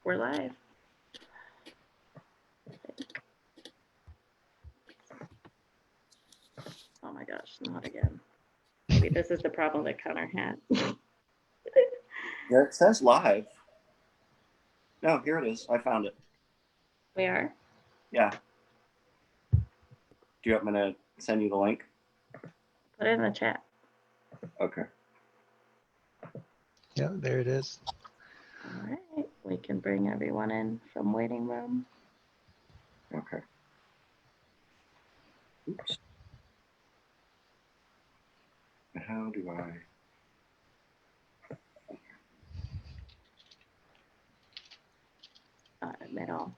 We're live. Oh my gosh, not again. Maybe this is the problem that Connor had. Yeah, it says live. No, here it is. I found it. We are? Yeah. Do you want me to send you the link? Put it in the chat. Okay. Yeah, there it is. All right, we can bring everyone in from waiting room. Okay. Oops. How do I? Middle.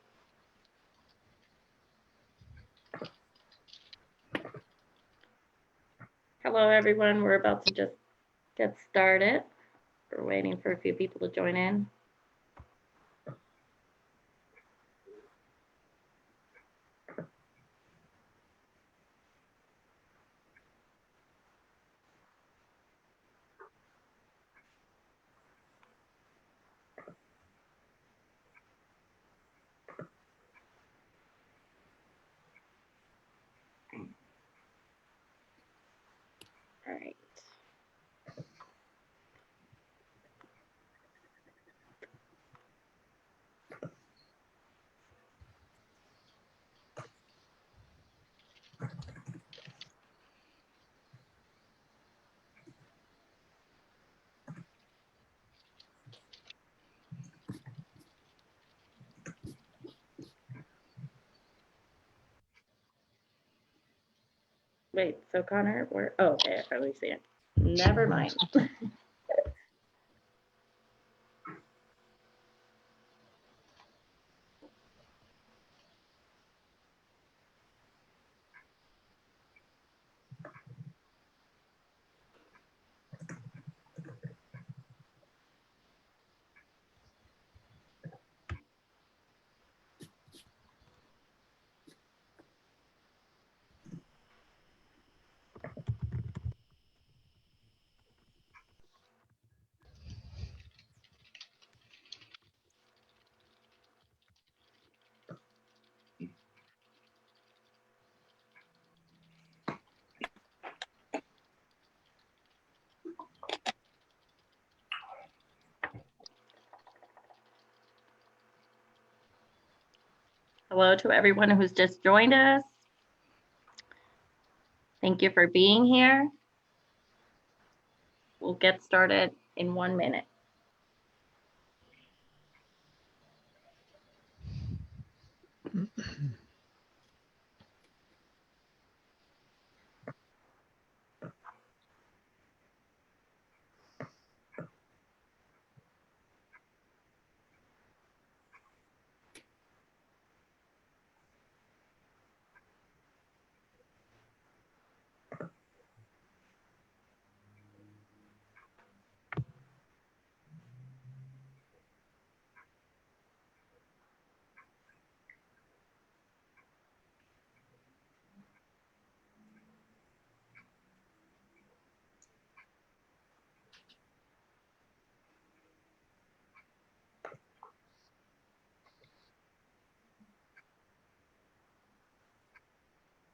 Hello, everyone. We're about to just get started. We're waiting for a few people to join in. All right. Wait, so Connor, where? Oh, okay, I finally see it. Never mind. Hello to everyone who's just joined us. Thank you for being here. We'll get started in 1 minute.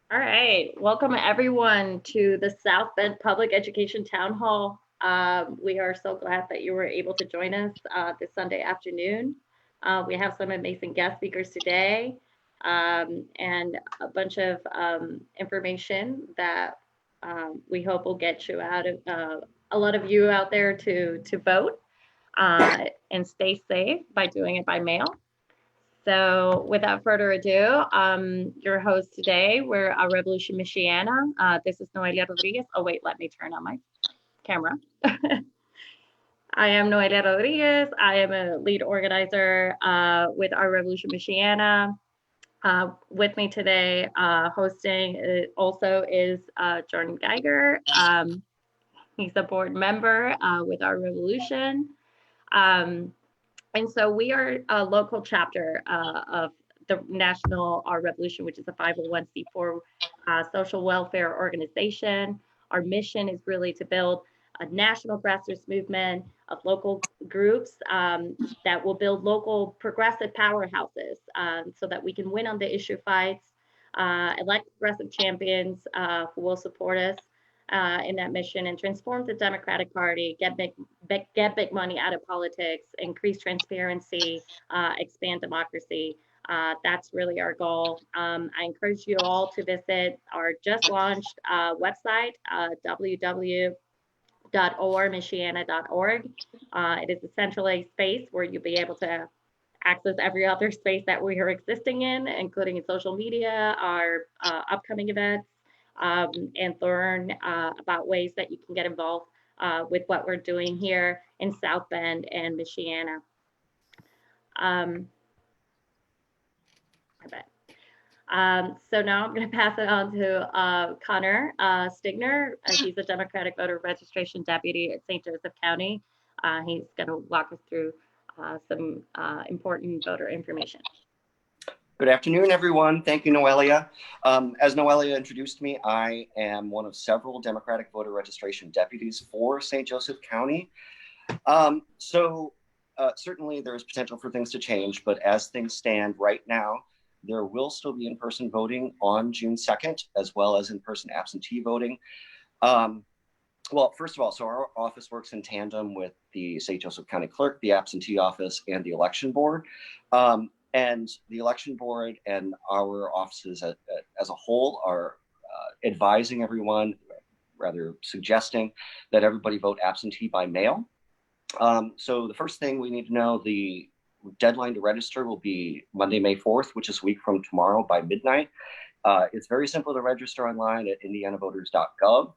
All right, welcome everyone to the South Bend Public Education Town Hall. We are so glad that you were able to join us this Sunday afternoon. We have some amazing guest speakers today and a bunch of information that we hope will get you out of a lot of you out there to vote and stay safe by doing it by mail. So without further ado, your host today, we're Revolution Michiana. This is Noelia Rodriguez. Oh wait, let me turn on my camera. I am Noelia Rodriguez. I am a lead organizer with our Revolution Michiana. With me today, hosting also is Jordan Geiger. He's a board member with our Revolution. And so we are a local chapter of the National Our Revolution, which is a 501c4 social welfare organization. Our mission is really to build a national grassroots movement of local groups that will build local progressive powerhouses so that we can win on the issue fights, elect progressive champions who will support us in that mission and transform the Democratic Party, get big money out of politics, increase transparency, expand democracy. That's really our goal. I encourage you all to visit our just launched website, www.ormichiana.org. It is a centralized space where you'll be able to access every other space that we are existing in, including in social media, our upcoming events, and learn about ways that you can get involved with what we're doing here in South Bend and Michiana. I bet. So now I'm going to pass it on to Connor Stigner. He's a Democratic voter registration deputy at St. Joseph County. He's going to walk us through some important voter information. Good afternoon, everyone. Thank you, Noelia. As Noelia introduced me, I am one of several Democratic voter registration deputies for St. Joseph County. Certainly there is potential for things to change, but as things stand right now, there will still be in-person voting on June 2nd, as well as in-person absentee voting. Well, first of all, so our office works in tandem with the St. Joseph County Clerk, the absentee office, and the election board. And the election board and our offices as a whole are advising everyone, rather suggesting that everybody vote absentee by mail. So the first thing we need to know, the deadline to register will be Monday, May 4th, which is a week from tomorrow by midnight. It's very simple to register online at indianavoters.gov.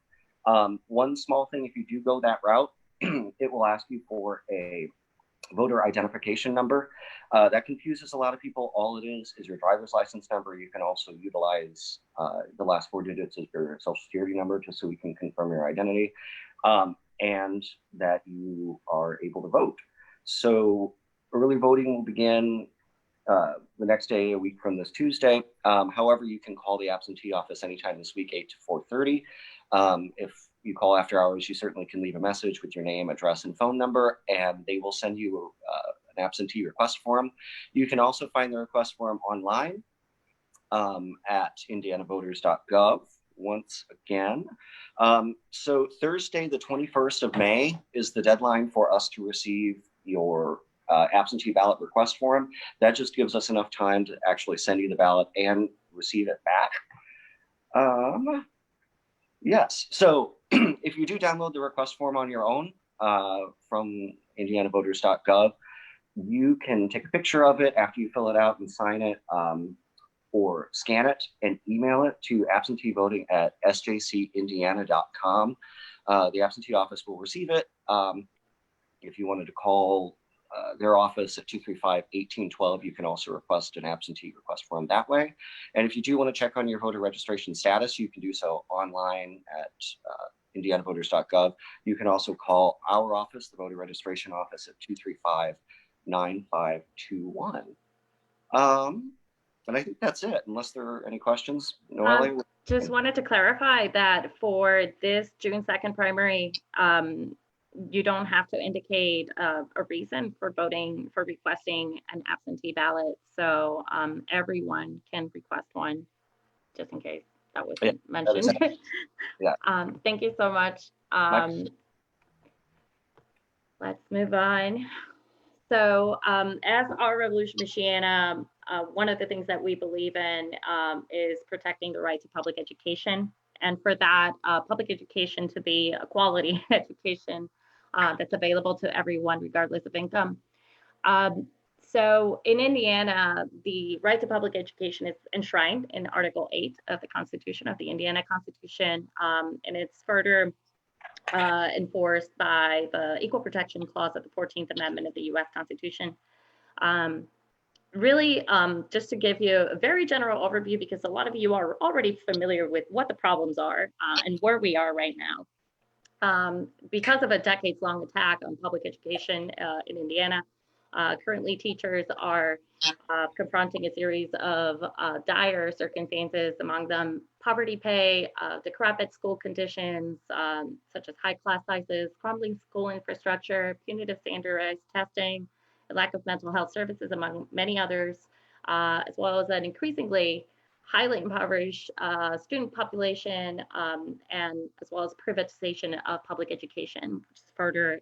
One small thing, if you do go that route, it will ask you for a voter identification number. That confuses a lot of people. All it is your driver's license number. You can also utilize the last 4 digits of your social security number just so we can confirm your identity and that you are able to vote. So early voting will begin the next day, a week from this Tuesday. However, you can call the absentee office anytime this week, 8 to 4:30. If you call after hours, you certainly can leave a message with your name, address, and phone number, and they will send you an absentee request form. You can also find the request form online at indianavoters.gov. Once again. So Thursday, the 21st of May is the deadline for us to receive your absentee ballot request form. That just gives us enough time to actually send you the ballot and receive it back. Yes, so if you do download the request form on your own from indianavoters.gov, you can take a picture of it after you fill it out and sign it, or scan it and email it to absenteevoting@sjcindiana.com. The absentee office will receive it. If you wanted to call their office at 235-1812, you can also request an absentee request form that way. And if you do want to check on your voter registration status, you can do so online at indianavoters.gov. You can also call our office, the voter registration office, at 235-9521. And I think that's it, unless there are any questions. Noelle? Just wanted to clarify that for this June 2nd primary, you don't have to indicate a reason for voting, for requesting an absentee ballot. So everyone can request one, just in case that wasn't mentioned. Yeah. Thank you so much. Let's move on. So as our Revolution Michiana, one of the things that we believe in is protecting the right to public education. And for that, public education to be a quality education that's available to everyone, regardless of income. So in Indiana, the right to public education is enshrined in Article 8 of the Constitution, of the Indiana Constitution, and it's further enforced by the Equal Protection Clause of the 14th Amendment of the U.S. Constitution. Really, just to give you a very general overview, because a lot of you are already familiar with what the problems are and where we are right now. Because of a decades-long attack on public education in Indiana, Currently, teachers are confronting a series of dire circumstances, among them poverty pay, decrepit school conditions, such as high class sizes, crumbling school infrastructure, punitive standardized testing, a lack of mental health services, among many others, as well as an increasingly highly impoverished student population, and as well as privatization of public education, which is further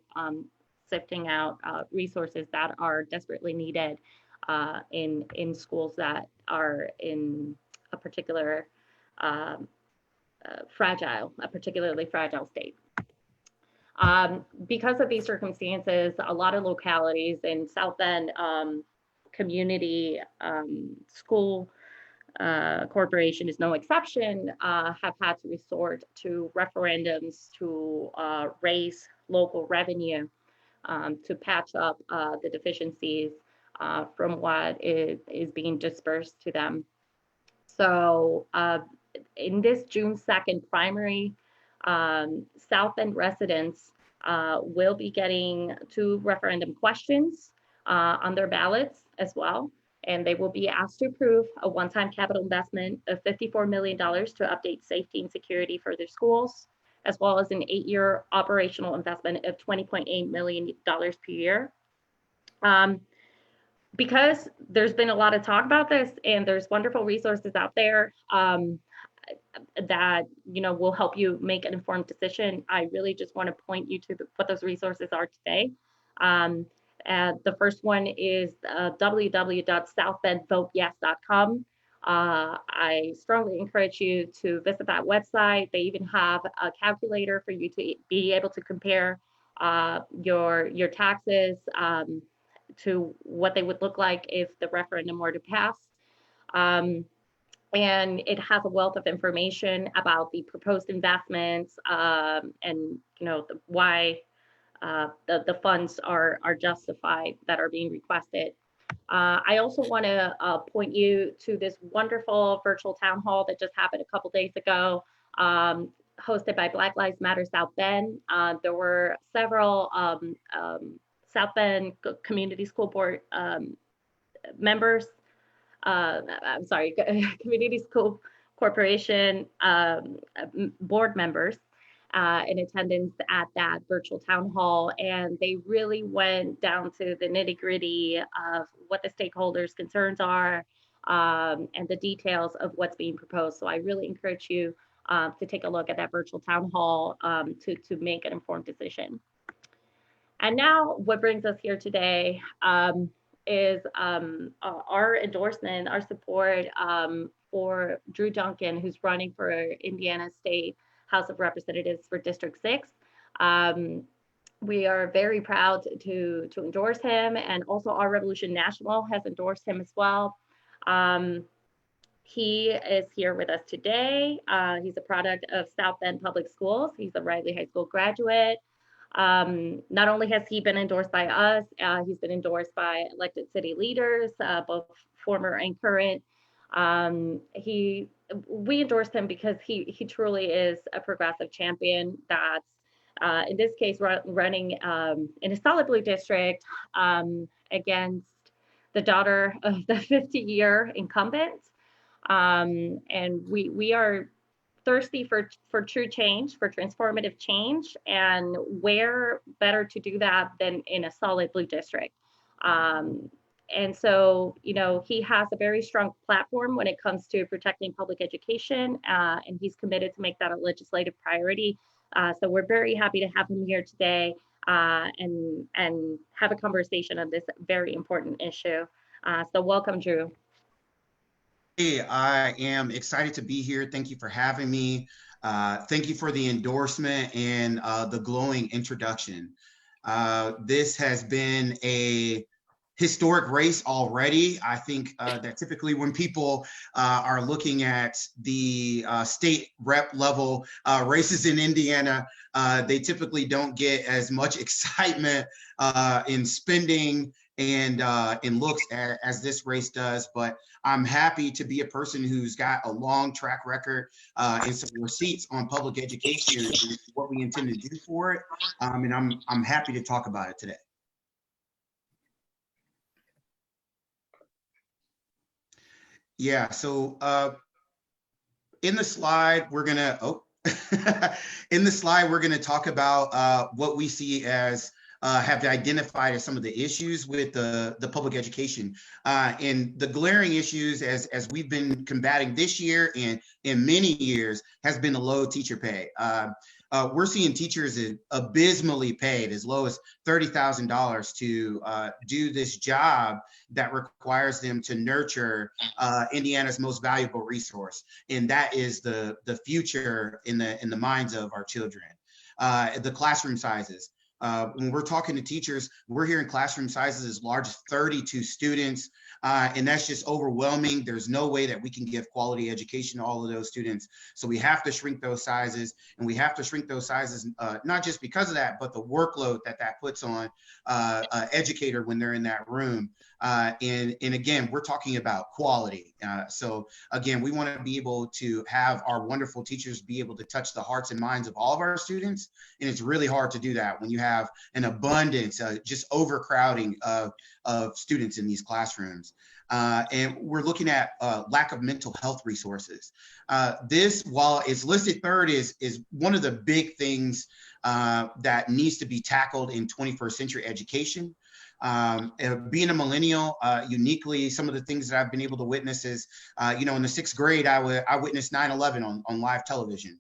sifting out resources that are desperately needed in schools that are in a particular um, a particularly fragile state. Because of these circumstances, a lot of localities in South Bend community school corporation is no exception, have had to resort to referendums to raise local revenue to patch up the deficiencies from what is being dispersed to them. So in this June 2nd primary, South Bend residents will be getting 2 referendum questions on their ballots as well. And they will be asked to approve a one-time capital investment of $54 million to update safety and security for their schools, as well as an 8-year operational investment of $20.8 million per year. Because there's been a lot of talk about this and there's wonderful resources out there that will help you make an informed decision, I really just want to point you to what those resources are today. The first one is www.southbendvoteyes.com. I strongly encourage you to visit that website. They even have a calculator for you to be able to compare your taxes to what they would look like if the referendum were to pass. And it has a wealth of information about the proposed investments and why the funds are justified that are being requested. I also want to point you to this wonderful virtual town hall that just happened a couple days ago, hosted by Black Lives Matter South Bend. There were several South Bend Community School Board members, I'm sorry, Community School Corporation board members in attendance at that virtual town hall. And they really went down to the nitty gritty of what the stakeholders' concerns are and the details of what's being proposed. So I really encourage you to take a look at that virtual town hall to make an informed decision. And now what brings us here today is our endorsement, our support for Drew Duncan, who's running for Indiana State House of Representatives for District 6. We are very proud to endorse him, and also Our Revolution National has endorsed him as well. He is here with us today. He's a product of South Bend Public Schools. He's a Riley High School graduate. Not only has he been endorsed by us, he's been endorsed by elected city leaders, both former and current. We endorsed him because he truly is a progressive champion that's, in this case, running in a solid blue district against the daughter of the 50-year incumbent. And we are thirsty for true change, for transformative change, and where better to do that than in a solid blue district. And so, he has a very strong platform when it comes to protecting public education, and he's committed to make that a legislative priority. So we're very happy to have him here today and have a conversation on this very important issue. So welcome, Drew. Hey, I am excited to be here. Thank you for having me. Thank you for the endorsement and the glowing introduction. This has been a historic race already. I think that typically when people are looking at the state rep level races in Indiana, they typically don't get as much excitement in spending and in looks as this race does. But I'm happy to be a person who's got a long track record and some receipts on public education and what we intend to do for it. And I'm happy to talk about it today. Yeah, so in the slide, we're gonna, in the slide, we're gonna talk about what we see as have identified as some of the issues with the public education. And the glaring issues as we've been combating this year and in many years has been the low teacher pay. We're seeing teachers abysmally paid as low as $30,000 to do this job that requires them to nurture Indiana's most valuable resource, and that is the future in the minds of our children. The classroom sizes. When we're talking to teachers, we're hearing classroom sizes as large as 32 students, and that's just overwhelming. There's no way that we can give quality education to all of those students. So we have to shrink those sizes, and we have to shrink those sizes not just because of that, but the workload that puts on an educator when they're in that room. And again, we're talking about quality. So again, we want to be able to have our wonderful teachers be able to touch the hearts and minds of all of our students. And it's really hard to do that when you have an abundance, just overcrowding of students in these classrooms. And we're looking at lack of mental health resources. This, while it's listed third, is one of the big things that needs to be tackled in 21st century education. Being a millennial, uniquely, some of the things that I've been able to witness is, in the 6th grade, I witnessed 9/11 on live television.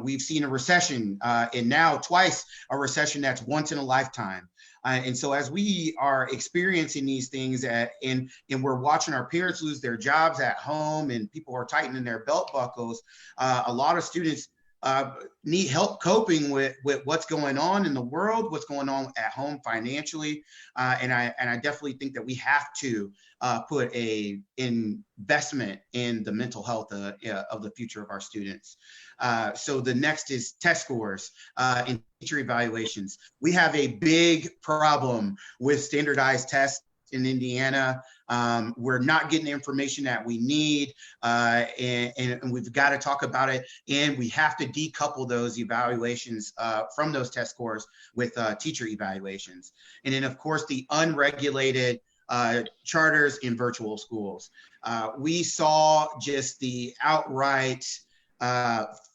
We've seen a recession, and now twice a recession that's once in a lifetime. And so as we are experiencing these things and we're watching our parents lose their jobs at home and people are tightening their belt buckles, a lot of students need help coping with what's going on in the world, what's going on at home financially, and I definitely think that we have to put a investment in the mental health of the future of our students. So the next is test scores and teacher evaluations. We have a big problem with standardized tests in Indiana. We're not getting the information that we need, and we've got to talk about it. And we have to decouple those evaluations from those test scores with teacher evaluations. And then, of course, the unregulated charters in virtual schools. We saw just the outright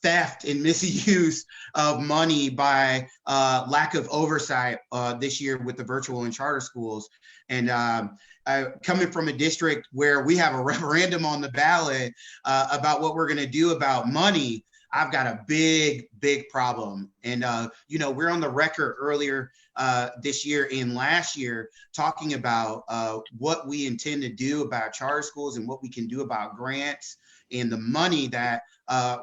theft and misuse of money by lack of oversight this year with the virtual and charter schools. And coming from a district where we have a referendum on the ballot about what we're going to do about money, I've got a big problem. And, we're on the record earlier this year and last year talking about what we intend to do about charter schools and what we can do about grants and the money that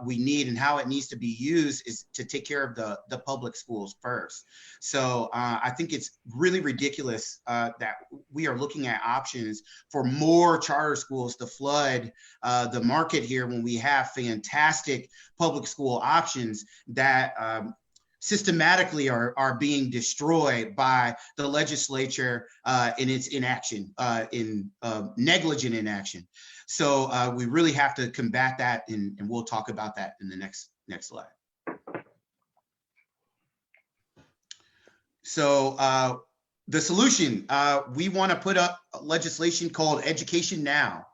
we need and how it needs to be used is to take care of the public schools first. So I think it's really ridiculous that we are looking at options for more charter schools to flood the market here when we have fantastic public school options that systematically are being destroyed by the legislature in its inaction, in negligent inaction. So we really have to combat that, and we'll talk about that in the next slide. So the solution, we want to put up legislation called Education Now.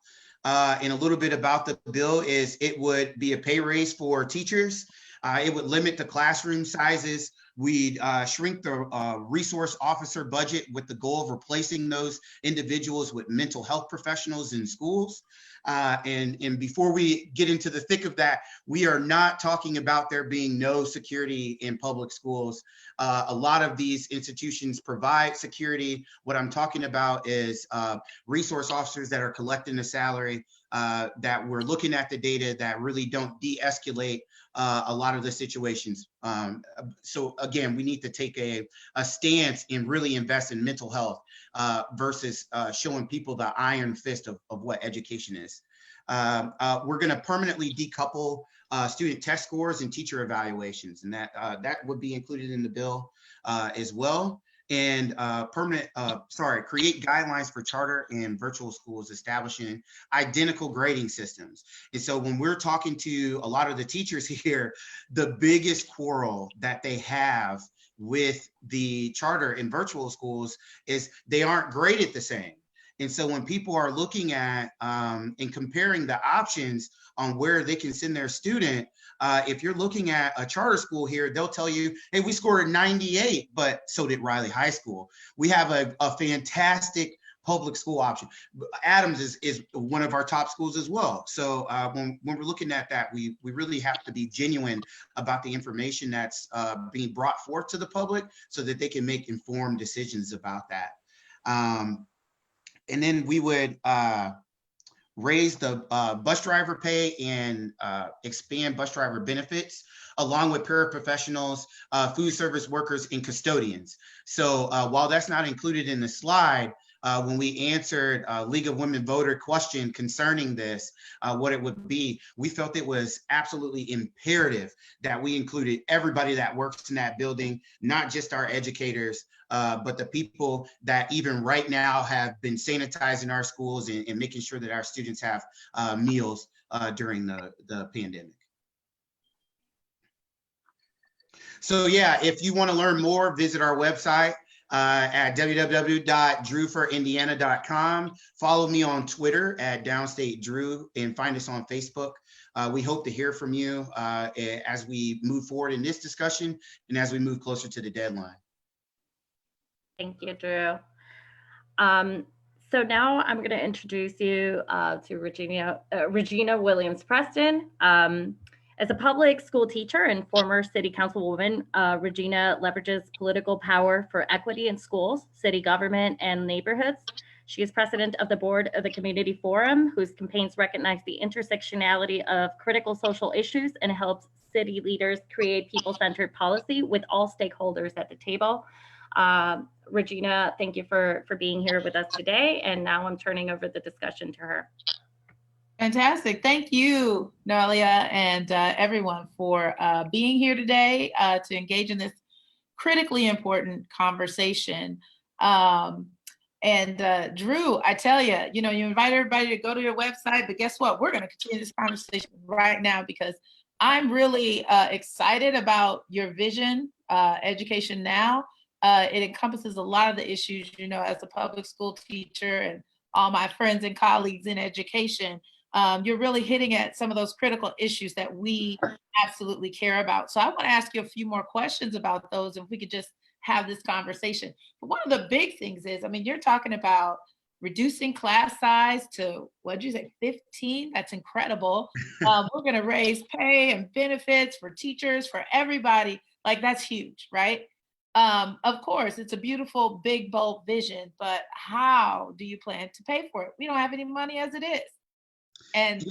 And a little bit about the bill is it would be a pay raise for teachers. It would limit the classroom sizes. We'd shrink the resource officer budget with the goal of replacing those individuals with mental health professionals in schools. And before we get into the thick of that, we are not talking about there being no security in public schools. A lot of these institutions provide security. What I'm talking about is resource officers that are collecting a salary, that we're looking at the data that really don't de-escalate a lot of the situations. So again, we need to take a stance and really invest in mental health versus showing people the iron fist of what education is. We're going to permanently decouple student test scores and teacher evaluations, and that would be included in the bill as well. And create guidelines for charter and virtual schools, establishing identical grading systems. And so when we're talking to a lot of the teachers here, the biggest quarrel that they have with the charter and virtual schools is they aren't graded the same. And so when people are looking at and comparing the options on where they can send their student, if you're looking at a charter school here, they'll tell you, hey, we scored a 98, but so did Riley High School. We have a fantastic public school option. Adams is one of our top schools as well. So when we're looking at that, we really have to be genuine about the information that's being brought forth to the public so that they can make informed decisions about that. And then we would raise the bus driver pay and expand bus driver benefits, along with paraprofessionals, food service workers, and custodians. So while that's not included in the slide, when we answered League of Women Voter question concerning this, what it would be, we felt it was absolutely imperative that we included everybody that works in that building, not just our educators, but the people that even right now have been sanitizing our schools and making sure that our students have meals during the pandemic. So yeah, if you want to learn more, visit our website at www.drewforindiana.com. Follow me on Twitter at DownstateDrew and find us on Facebook. We hope to hear from you as we move forward in this discussion and as we move closer to the deadline. Thank you, Drew. So now I'm going to introduce you to Regina Williams-Preston. As a public school teacher and former city councilwoman, Regina leverages political power for equity in schools, city government, and neighborhoods. She is president of the board of the Community Forum, whose campaigns recognize the intersectionality of critical social issues and helps city leaders create people-centered policy with all stakeholders at the table. Regina, thank you for being here with us today. And now I'm turning over the discussion to her. Fantastic. Thank you, Noelia, and everyone for being here today to engage in this critically important conversation. Drew, I tell you, you invite everybody to go to your website, but guess what? We're going to continue this conversation right now because I'm really excited about your vision, Education Now. It encompasses a lot of the issues, as a public school teacher and all my friends and colleagues in education. You're really hitting at some of those critical issues that we absolutely care about. So I want to ask you a few more questions about those, if we could just have this conversation. But one of the big things is, you're talking about reducing class size to, what'd you say, 15? That's incredible. We're going to raise pay and benefits for teachers, for everybody. Like, that's huge, right? Of course, it's a beautiful, big, bold vision, but how do you plan to pay for it? We don't have any money as it is. And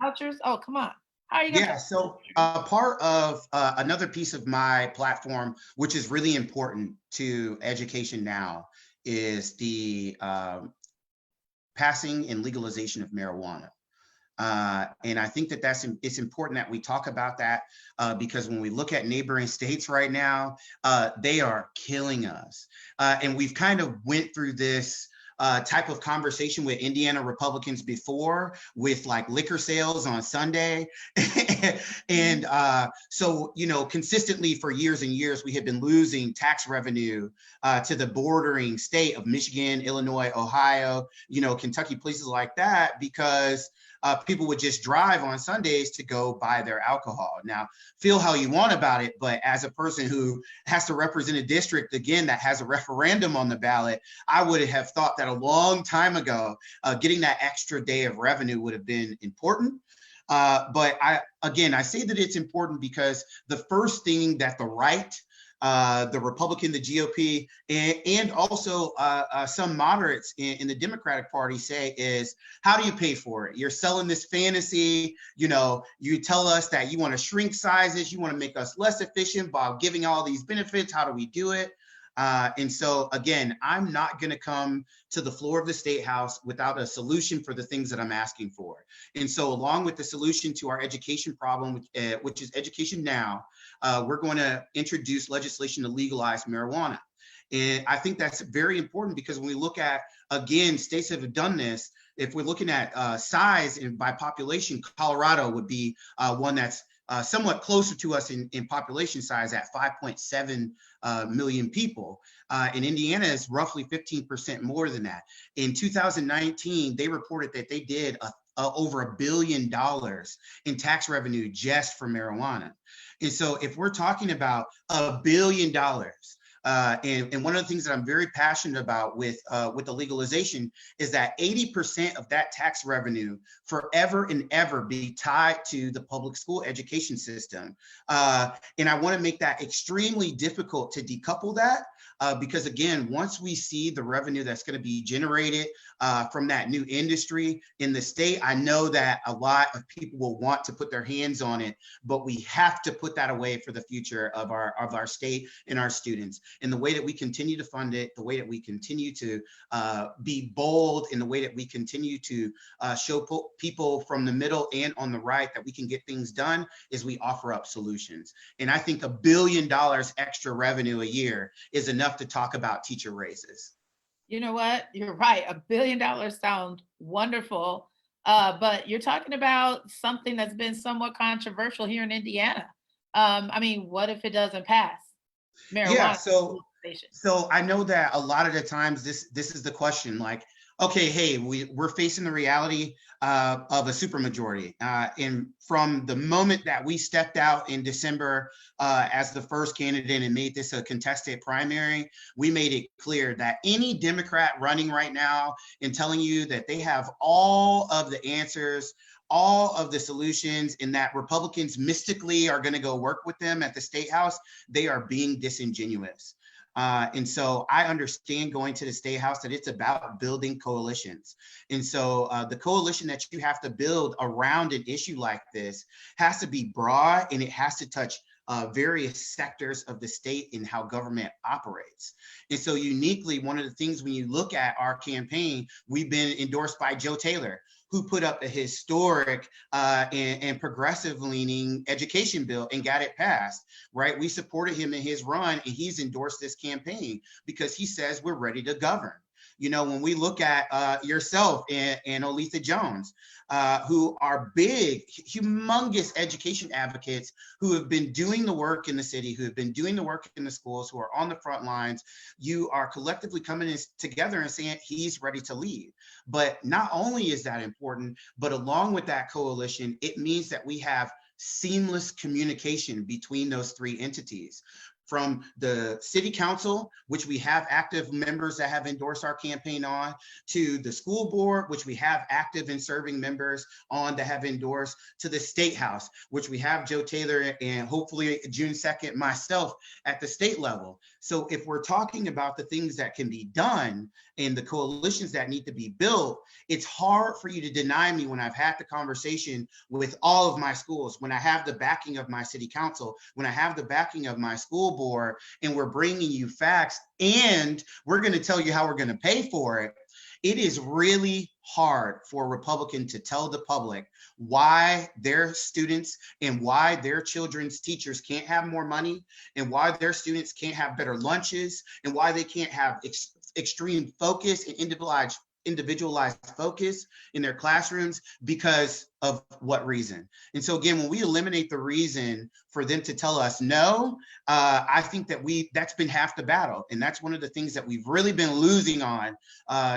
vouchers, oh, come on. How are you gonna so part of another piece of my platform, which is really important to Education Now, is the passing and legalization of marijuana. And I think that it's important that we talk about that because when we look at neighboring states right now, they are killing us. And we've kind of went through this type of conversation with Indiana Republicans before, with like liquor sales on Sunday. And so, consistently for years and years, we have been losing tax revenue to the bordering state of Michigan, Illinois, Ohio, Kentucky, places like that, because people would just drive on Sundays to go buy their alcohol. Now, feel how you want about it, but as a person who has to represent a district, again, that has a referendum on the ballot, I would have thought that a long time ago, getting that extra day of revenue would have been important. But I say that it's important because the first thing that the right, the Republican, the GOP, and also some moderates in the Democratic Party say is, how do you pay for it? You're selling this fantasy, you tell us that you want to shrink sizes, you want to make us less efficient by giving all these benefits. How do we do it? And so, again, I'm not going to come to the floor of the State House without a solution for the things that I'm asking for. And so, along with the solution to our education problem, which is Education Now, we're going to introduce legislation to legalize marijuana. And I think that's very important because when we look at, again, states that have done this, if we're looking at size and by population, Colorado would be one that's somewhat closer to us in population size at 5.7 million people. In Indiana is roughly 15% more than that. In 2019, they reported that they did over $1 billion in tax revenue just for marijuana. And so if we're talking about $1 billion, and one of the things that I'm very passionate about with the legalization is that 80% of that tax revenue forever and ever be tied to the public school education system. And I want to make that extremely difficult to decouple that. Because again, once we see the revenue that's going to be generated from that new industry in the state, I know that a lot of people will want to put their hands on it, but we have to put that away for the future of our state and our students. And the way that we continue to fund it, the way that we continue to be bold, in the way that we continue to show people from the middle and on the right that we can get things done, is we offer up solutions. And I think $1 billion extra revenue a year is enough to talk about teacher raises. You know what? You're right. $1 billion sounds wonderful, but you're talking about something that's been somewhat controversial here in Indiana. I mean, what if it doesn't pass? Marijuana. Yeah, so I know that a lot of the times this is the question, like, okay, hey, we're facing the reality of a supermajority. And from the moment that we stepped out in December as the first candidate and made this a contested primary, we made it clear that any Democrat running right now and telling you that they have all of the answers, all of the solutions, and that Republicans mystically are going to go work with them at the State House, they are being disingenuous. And so I understand going to the State House that it's about building coalitions. And so the coalition that you have to build around an issue like this has to be broad, and it has to touch various sectors of the state and how government operates. And so uniquely, one of the things when you look at our campaign, we've been endorsed by Joe Taylor, who put up a historic and progressive leaning education bill and got it passed, right? We supported him in his run, and he's endorsed this campaign because he says we're ready to govern. You know, when we look at yourself and Oletha Jones, who are big, humongous education advocates who have been doing the work in the city, who have been doing the work in the schools, who are on the front lines, you are collectively coming together and saying he's ready to lead. But not only is that important, but along with that coalition, it means that we have seamless communication between those three entities. From the city council, which we have active members that have endorsed our campaign on, to the school board, which we have active and serving members on that have endorsed, to the State House, which we have Joe Taylor and hopefully June 2nd, myself at the state level. So if we're talking about the things that can be done and the coalitions that need to be built, it's hard for you to deny me when I've had the conversation with all of my schools, when I have the backing of my city council, when I have the backing of my school board, and we're bringing you facts and we're going to tell you how we're going to pay for it. It is really hard for a Republican to tell the public why their students and why their children's teachers can't have more money, and why their students can't have better lunches, and why they can't have extreme focus and individualized focus in their classrooms because of what reason. And so again, when we eliminate the reason for them to tell us no, I think that that's been half the battle. And that's one of the things that we've really been losing on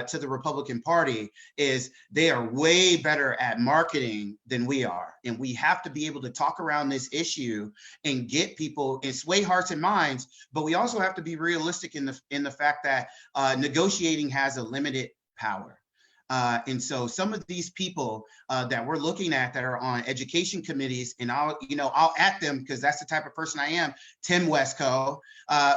to the Republican Party, is they are way better at marketing than we are. And we have to be able to talk around this issue and get people and sway hearts and minds, but we also have to be realistic in the fact that negotiating has a limited power. And so some of these people that we're looking at that are on education committees, and I'll at them because that's the type of person I am, Tim Westco,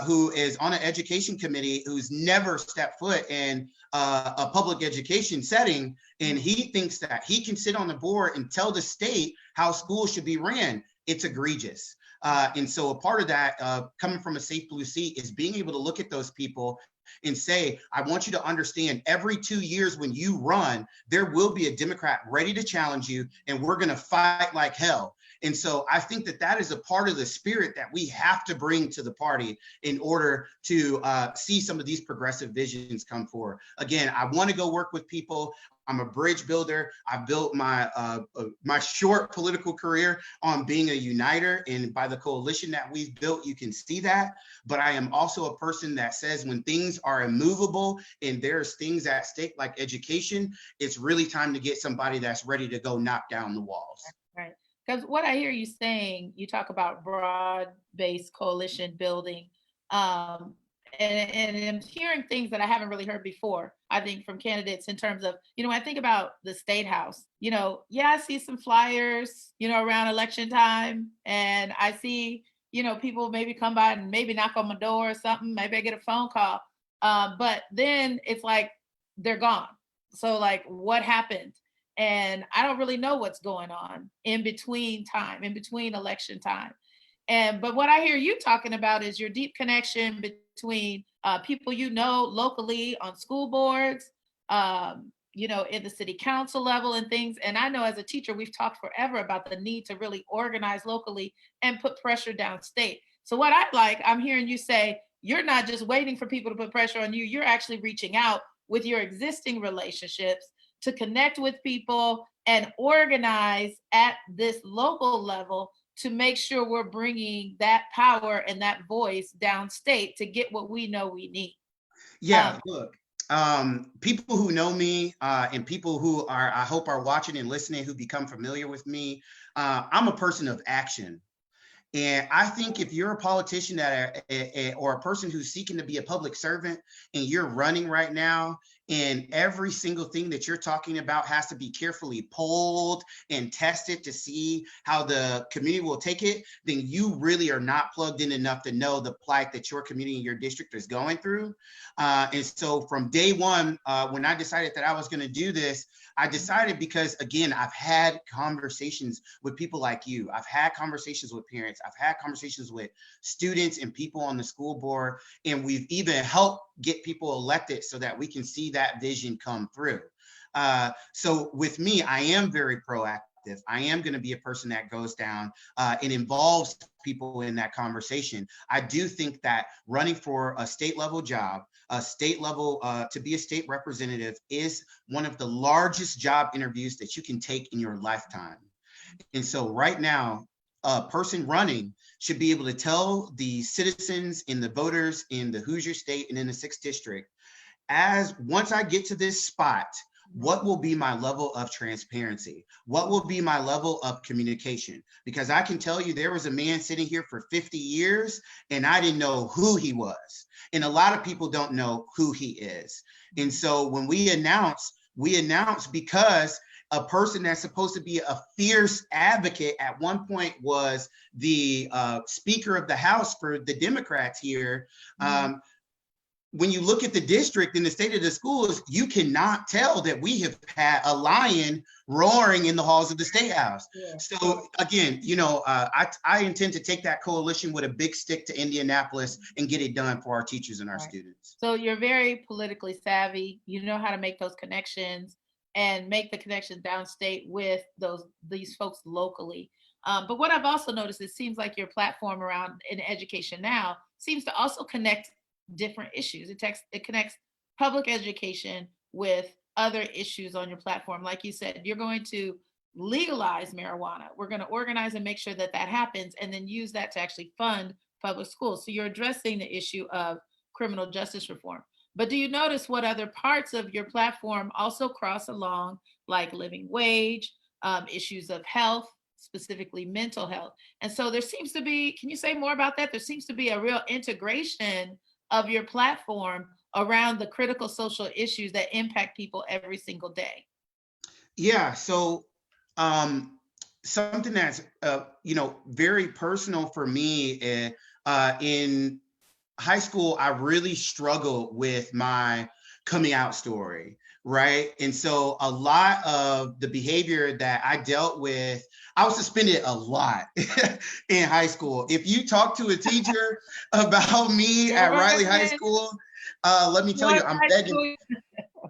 who is on an education committee, who's never stepped foot in a public education setting. And he thinks that he can sit on the board and tell the state how schools should be ran. It's egregious. And so a part of that, coming from a safe blue seat, is being able to look at those people and say, I want you to understand, every 2 years when you run, there will be a Democrat ready to challenge you, and we're going to fight like hell. And so I think that that is a part of the spirit that we have to bring to the party in order to see some of these progressive visions come forward. Again, I want to go work with people. I'm a bridge builder. I built my my short political career on being a uniter, and by the coalition that we've built, you can see that. But I am also a person that says when things are immovable and there's things at stake like education, it's really time to get somebody that's ready to go knock down the walls. Right. Because what I hear you saying, you talk about broad-based coalition building. And I'm hearing things that I haven't really heard before, I think, from candidates in terms of, when I think about the State House, yeah, I see some flyers, around election time, and I see, people maybe come by and maybe knock on my door or something. Maybe I get a phone call. But then it's like, they're gone. So like, what happened? And I don't really know what's going on in between election time. But what I hear you talking about is your deep connection between people locally on school boards, in the city council level and things. And I know as a teacher, we've talked forever about the need to really organize locally and put pressure downstate. So what I'm hearing you say, you're not just waiting for people to put pressure on you, you're actually reaching out with your existing relationships to connect with people and organize at this local level to make sure we're bringing that power and that voice downstate to get what we know we need. Yeah, look, people who know me and people who I hope are watching and listening who become familiar with me, I'm a person of action. And I think if you're a politician or a person who's seeking to be a public servant and you're running right now, and every single thing that you're talking about has to be carefully polled and tested to see how the community will take it, then you really are not plugged in enough to know the plight that your community and your district is going through. And so from day one, when I decided that I was going to do this, I decided because, again, I've had conversations with people like you. I've had conversations with parents. I've had conversations with students and people on the school board, and we've even helped get people elected so that we can see that vision come through. So with me, I am very proactive. I am going to be a person that goes down and involves people in that conversation. I do think that running for a state level job, a state level to be a state representative is one of the largest job interviews that you can take in your lifetime. And so right now, a person running should be able to tell the citizens and the voters in the Hoosier State and in the 6th District, once I get to this spot, what will be my level of transparency? What will be my level of communication? Because I can tell you there was a man sitting here for 50 years and I didn't know who he was. And a lot of people don't know who he is. And so when we announce because a person that's supposed to be a fierce advocate at one point was the Speaker of the House for the Democrats here. When you look at the district and the state of the schools, you cannot tell that we have had a lion roaring in the halls of the State House. Yeah. So again, I intend to take that coalition with a big stick to Indianapolis and get it done for our teachers and our students. So you're very politically savvy. You know how to make those connections and make the connection downstate with these folks locally. But what I've also noticed, it seems like your platform around in education now seems to also connect different issues. It connects public education with other issues on your platform. Like you said, you're going to legalize marijuana. We're going to organize and make sure that happens and then use that to actually fund public schools. So you're addressing the issue of criminal justice reform. But do you notice what other parts of your platform also cross along, like living wage, issues of health, specifically mental health? And so there seems to be, can you say more about that? There seems to be a real integration of your platform around the critical social issues that impact people every single day. Yeah, so something that's very personal for me in high school, I really struggled with my coming out story, right? And so a lot of the behavior that I dealt with, I was suspended a lot in high school. If you talk to a teacher about me at Riley High School, let me tell you, I'm begging.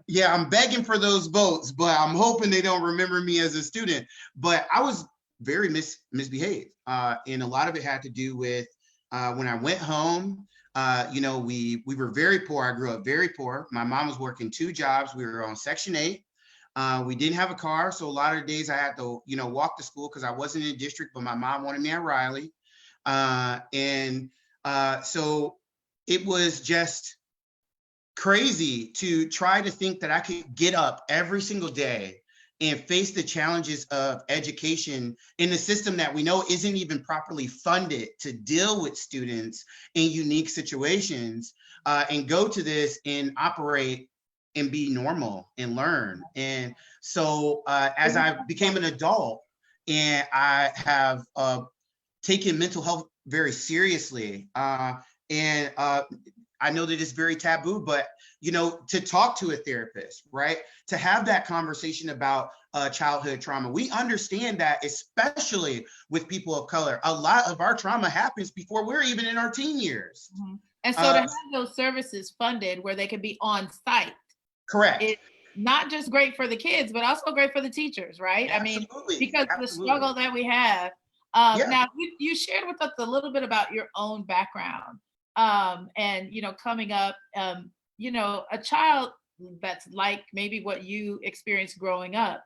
Yeah, I'm begging for those votes, but I'm hoping they don't remember me as a student. But I was very misbehaved. And a lot of it had to do with when I went home, we were very poor. I grew up very poor. My mom was working 2 jobs. We were on Section 8. We didn't have a car. So a lot of the days I had to, walk to school because I wasn't in the district, but my mom wanted me at Riley. So it was just crazy to try to think that I could get up every single day and face the challenges of education in a system that we know isn't even properly funded to deal with students in unique situations, and go to this and operate and be normal and learn. And so as I became an adult and I have taken mental health very seriously, I know that it's very taboo, but to talk to a therapist, right? To have that conversation about childhood trauma. We understand that, especially with people of color, a lot of our trauma happens before we're even in our teen years. Mm-hmm. And so to have those services funded where they can be on site. Correct. It's not just great for the kids, but also great for the teachers, right? Absolutely. I mean, because Absolutely. the struggle that we have. Yeah. Now, you shared with us a little bit about your own background. And coming up, a child that's like maybe what you experienced growing up.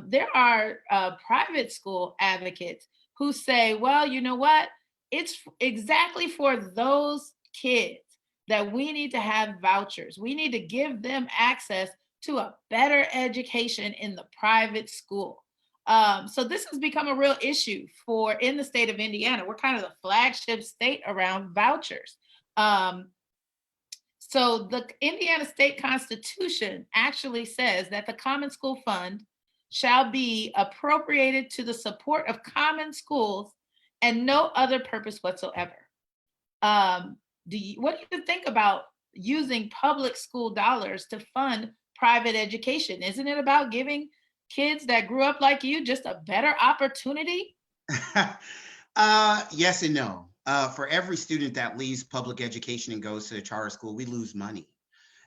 There are private school advocates who say, well, you know what? It's exactly for those kids that we need to have vouchers. We need to give them access to a better education in the private school. So this has become a real issue in the state of Indiana. We're kind of the flagship state around vouchers. So the Indiana State Constitution actually says that the Common School Fund shall be appropriated to the support of common schools and no other purpose whatsoever. What do you think about using public school dollars to fund private education? Isn't it about giving kids that grew up like you just a better opportunity? Yes and no. For every student that leaves public education and goes to a charter school, we lose money.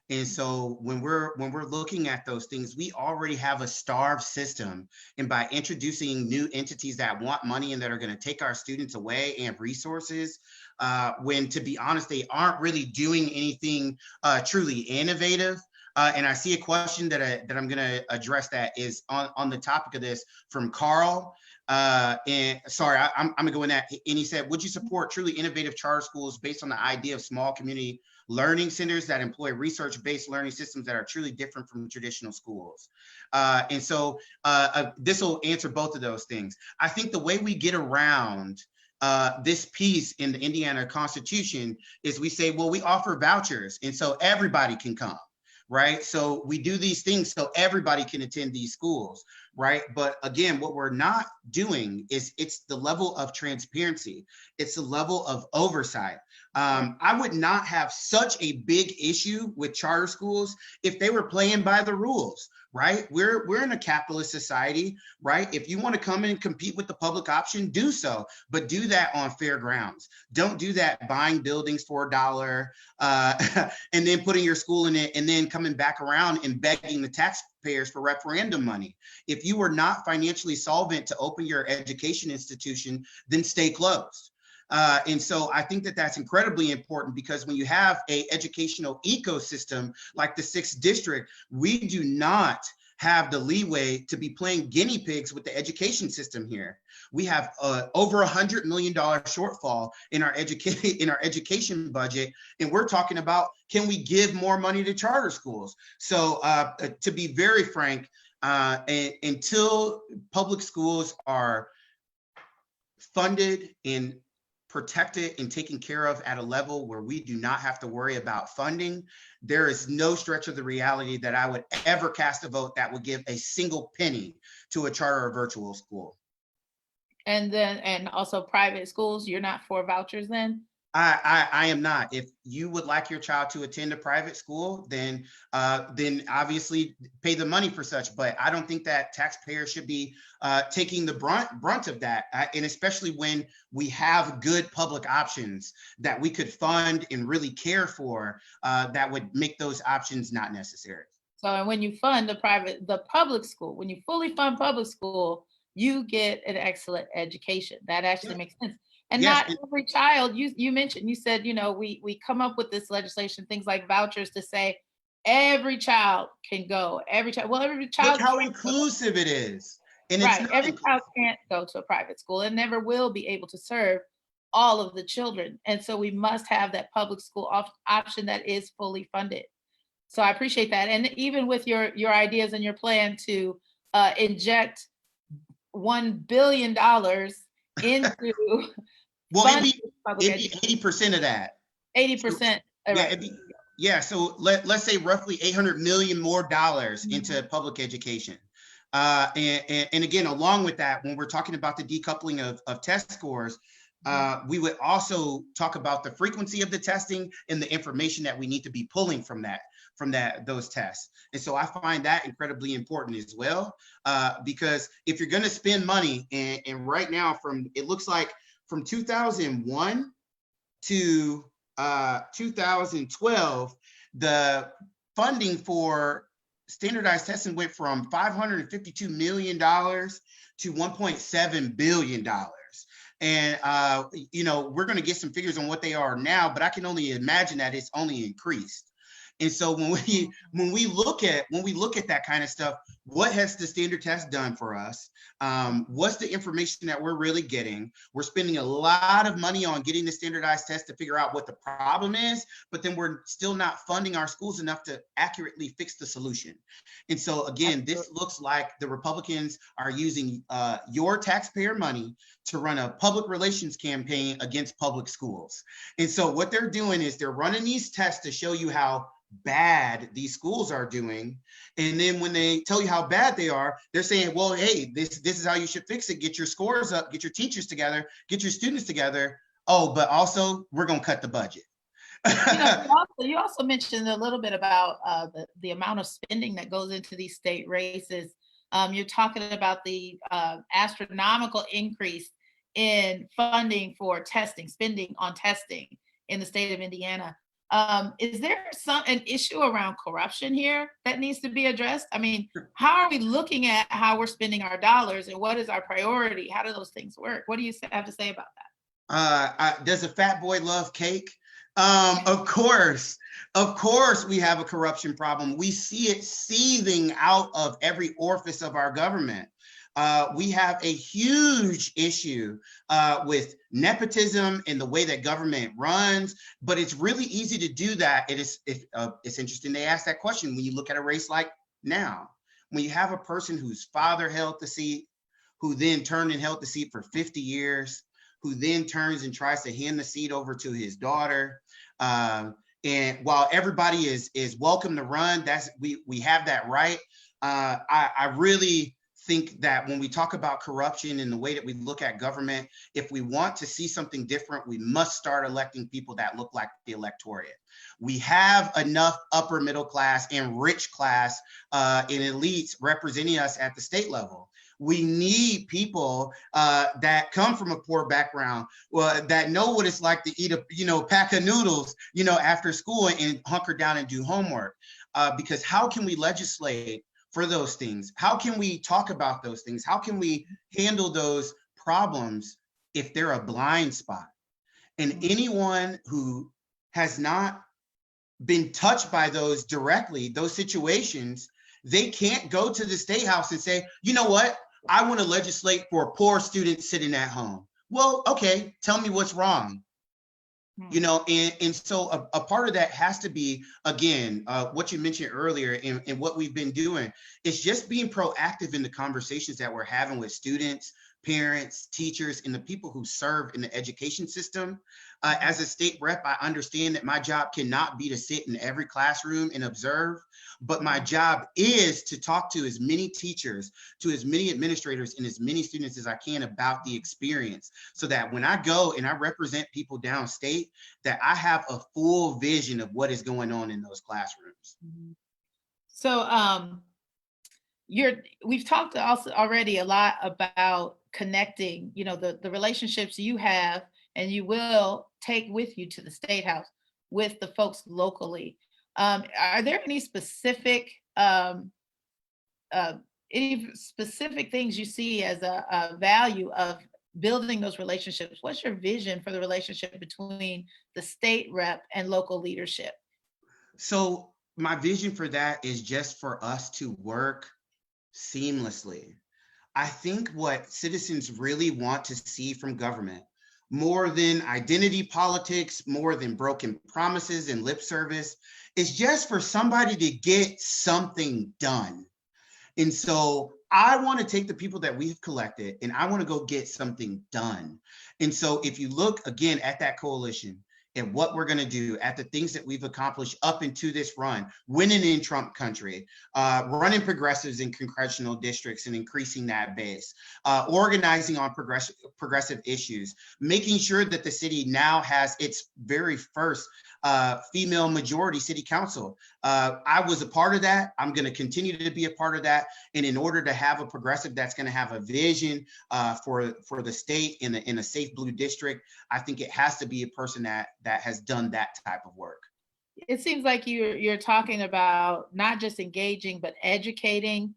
And so when we're looking at those things, we already have a starved system. And by introducing new entities that want money and that are going to take our students away and resources, when to be honest, they aren't really doing anything truly innovative. And I see a question that I'm going to address that is on the topic of this from Carl. And sorry, I'm gonna go in that. And he said, would you support truly innovative charter schools based on the idea of small community learning centers that employ research-based learning systems that are truly different from traditional schools? And so this will answer both of those things. I think the way we get around this piece in the Indiana Constitution is we say, well, we offer vouchers, and so everybody can come. Right. So we do these things so everybody can attend these schools. Right. But again, what we're not doing is it's the level of transparency. It's the level of oversight. I would not have such a big issue with charter schools if they were playing by the rules. Right. We're in a capitalist society. Right. If you want to come in and compete with the public option, do so, but do that on fair grounds. Don't do that buying buildings for $1 and then putting your school in it and then coming back around and begging the taxpayers for referendum money. If you are not financially solvent to open your education institution, then stay closed. And so I think that that's incredibly important, because when you have an educational ecosystem like the 6th district, we do not have the leeway to be playing guinea pigs with the education system here. We have over $100 million shortfall in our education budget, and we're talking about, can we give more money to charter schools? So to be very frank, until public schools are funded and protected and taken care of at a level where we do not have to worry about funding, there is no stretch of the reality that I would ever cast a vote that would give a single penny to a charter or virtual school. And also private schools, you're not for vouchers then? I am not. If you would like your child to attend a private school, then obviously pay the money for such. But I don't think that taxpayers should be taking the brunt of that, and especially when we have good public options that we could fund and really care for, that would make those options not necessary. So when you fund the public school, when you fully fund public school, you get an excellent education. That actually Yeah. makes sense. And Yes. not every child, you mentioned, you said, we come up with this legislation, things like vouchers to say every child can go, every child, well, every Look child how can't go. inclusive it is. And it's Right. not Every inclusive. child can't go to a private school and never will be able to serve all of the children. And so we must have that public school option that is fully funded. So I appreciate that. And even with your ideas and your plan to inject $1 billion into Well, funding public it'd be education, 80% of that. 80%. Yeah, Right. yeah. So let's say roughly 800 million more dollars into Mhm. public education. And again, along with that, when we're talking about the decoupling of test scores, we would also talk about the frequency of the testing and the information that we need to be pulling from those tests. And so I find that incredibly important as well, because if you're going to spend money, and right now, it looks like from 2001 to 2012, the funding for standardized testing went from $552 million to $1.7 billion. And we're going to get some figures on what they are now, but I can only imagine that it's only increased. And so when we look at that kind of stuff, what has the standard test done for us? What's the information that we're really getting? We're spending a lot of money on getting the standardized test to figure out what the problem is, but then we're still not funding our schools enough to accurately fix the solution. And so again, this looks like the Republicans are using your taxpayer money to run a public relations campaign against public schools. And so what they're doing is they're running these tests to show you how bad these schools are doing. And then when they tell you how bad they are, they're saying, well, hey, this is how you should fix it. Get your scores up, get your teachers together, get your students together. Oh, but also we're going to cut the budget. You also mentioned a little bit about the amount of spending that goes into these state races. You're talking about the astronomical increase in funding for testing, spending on testing in the state of Indiana. Is there an issue around corruption here that needs to be addressed? I mean, how are we looking at how we're spending our dollars, and what is our priority? How do those things work? What do you have to say about that? Does a fat boy love cake? Of course, we have a corruption problem. We see it seething out of every orifice of our government. We have a huge issue with nepotism and the way that government runs, but it's really easy to do that. It's interesting they ask that question when you look at a race like now, when you have a person whose father held the seat, who then turned and held the seat for 50 years, who then turns and tries to hand the seat over to his daughter. And while everybody is welcome to run, we have that right. I really think that when we talk about corruption and the way that we look at government, if we want to see something different, we must start electing people that look like the electorate. We have enough upper middle class and rich class and elites representing us at the state level. We need people that come from a poor background, that know what it's like to eat a pack of noodles, after school and hunker down and do homework. Because how can we legislate for those things? How can we talk about those things? How can we handle those problems if they're a blind spot? And anyone who has not been touched by those directly, those situations, they can't go to the State House and say, you know what? I want to legislate for poor students sitting at home. Well, okay, tell me what's wrong. And so a part of that has to be, again, what you mentioned earlier and what we've been doing is just being proactive in the conversations that we're having with students, parents, teachers, and the people who serve in the education system. As a state rep, I understand that my job cannot be to sit in every classroom and observe, but my job is to talk to as many teachers, to as many administrators, and as many students as I can about the experience, so that when I go and I represent people downstate, that I have a full vision of what is going on in those classrooms. So we've talked also already a lot about connecting, the relationships you have and you will take with you to the State House with the folks locally. Are there any specific any specific things you see as a value of building those relationships? What's your vision for the relationship between the state rep and local leadership? So my vision for that is just for us to work seamlessly. I think what citizens really want to see from government, more than identity politics, more than broken promises and lip service, is just for somebody to get something done. And so I want to take the people that we've collected and I want to go get something done. And so if you look again at that coalition and what we're going to do, at the things that we've accomplished up into this run, winning in Trump country, running progressives in congressional districts and increasing that base, organizing on progressive issues, making sure that the city now has its very first female majority city council. I was a part of that. I'm going to continue to be a part of that. And in order to have a progressive that's going to have a vision for the state in a safe blue district, I think it has to be a person that has done that type of work. It seems like you're talking about not just engaging, but educating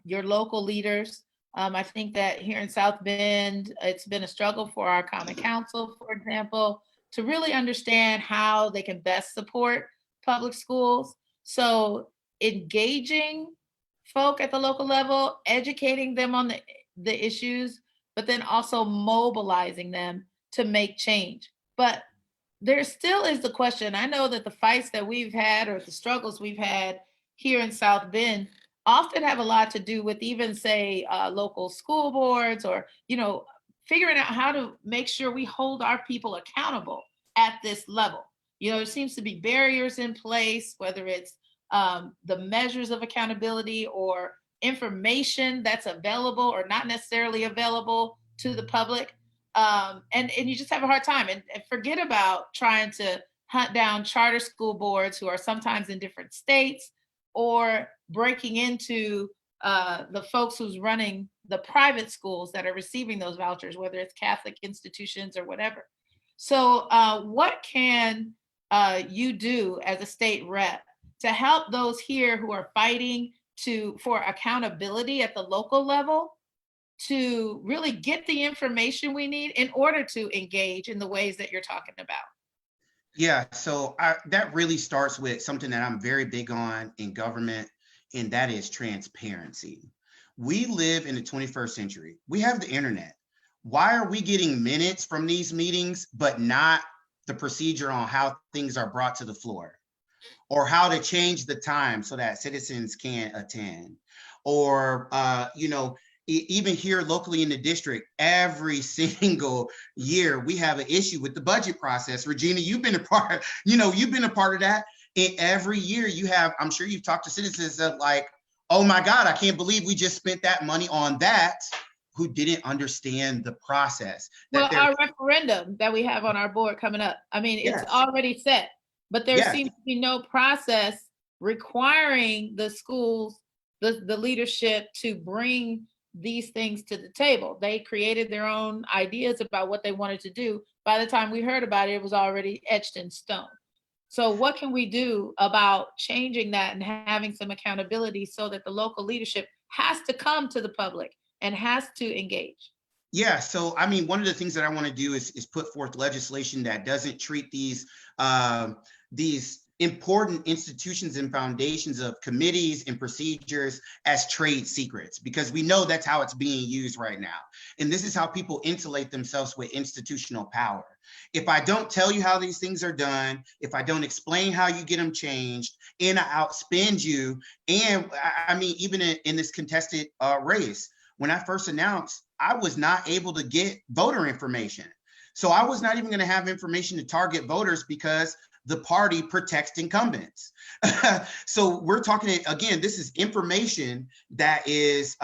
your local leaders. I think that here in South Bend, it's been a struggle for our common council, for example, to really understand how they can best support public schools. So engaging folk at the local level, educating them on the issues, but then also mobilizing them to make change. But there still is the question. I know that the fights that we've had or the struggles we've had here in South Bend often have a lot to do with even say local school boards or, figuring out how to make sure we hold our people accountable at this level. There seems to be barriers in place, whether it's the measures of accountability or information that's available or not necessarily available to the public. And you just have a hard time and forget about trying to hunt down charter school boards who are sometimes in different states or breaking into the folks who's running the private schools that are receiving those vouchers, whether it's Catholic institutions or whatever. So what can you do as a state rep to help those here who are fighting for accountability at the local level to really get the information we need in order to engage in the ways that you're talking about? Yeah, so that really starts with something that I'm very big on in government, and that is transparency. We live in the 21st century. We have the internet. Why are we getting minutes from these meetings, but not the procedure on how things are brought to the floor, or how to change the time so that citizens can attend? Or, even here locally in the district, every single year we have an issue with the budget process. Regina, you've been a part of that. And every year I'm sure you've talked to citizens that like, oh my God, I can't believe we just spent that money on that, who didn't understand the process. Well, our referendum that we have on our board coming up, it's already set, but there seems to be no process requiring the schools, the leadership to bring these things to the table. They created their own ideas about what they wanted to do. By the time we heard about it, it was already etched in stone. So what can we do about changing that and having some accountability so that the local leadership has to come to the public and has to engage? Yeah, so one of the things that I want to do is put forth legislation that doesn't treat these important institutions and foundations of committees and procedures as trade secrets, because we know that's how it's being used right now. And this is how people insulate themselves with institutional power. If I don't tell you how these things are done, if I don't explain how you get them changed, and I outspend you, and even in this contested race, when I first announced, I was not able to get voter information. So I was not even going to have information to target voters because the party protects incumbents. So we're talking, again, this is information that is,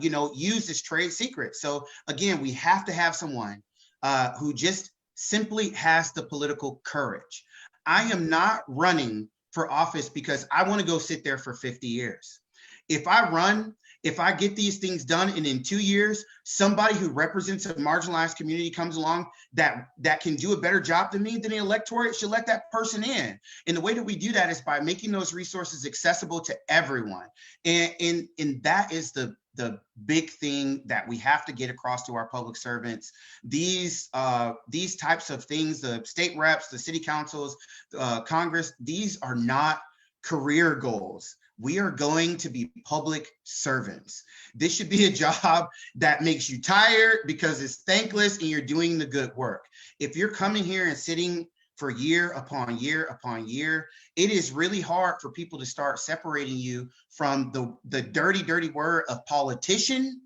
used as trade secrets. So again, we have to have someone who just simply has the political courage. I am not running for office because I want to go sit there for 50 years. If I run, If I get these things done and in 2 years, somebody who represents a marginalized community comes along that can do a better job than me, then the electorate should let that person in. And the way that we do that is by making those resources accessible to everyone. And that is the big thing that we have to get across to our public servants. These types of things, the state reps, the city councils, Congress, these are not career goals. We are going to be public servants. This should be a job that makes you tired because it's thankless and you're doing the good work. If you're coming here and sitting for year upon year upon year, it is really hard for people to start separating you from the dirty, dirty word of politician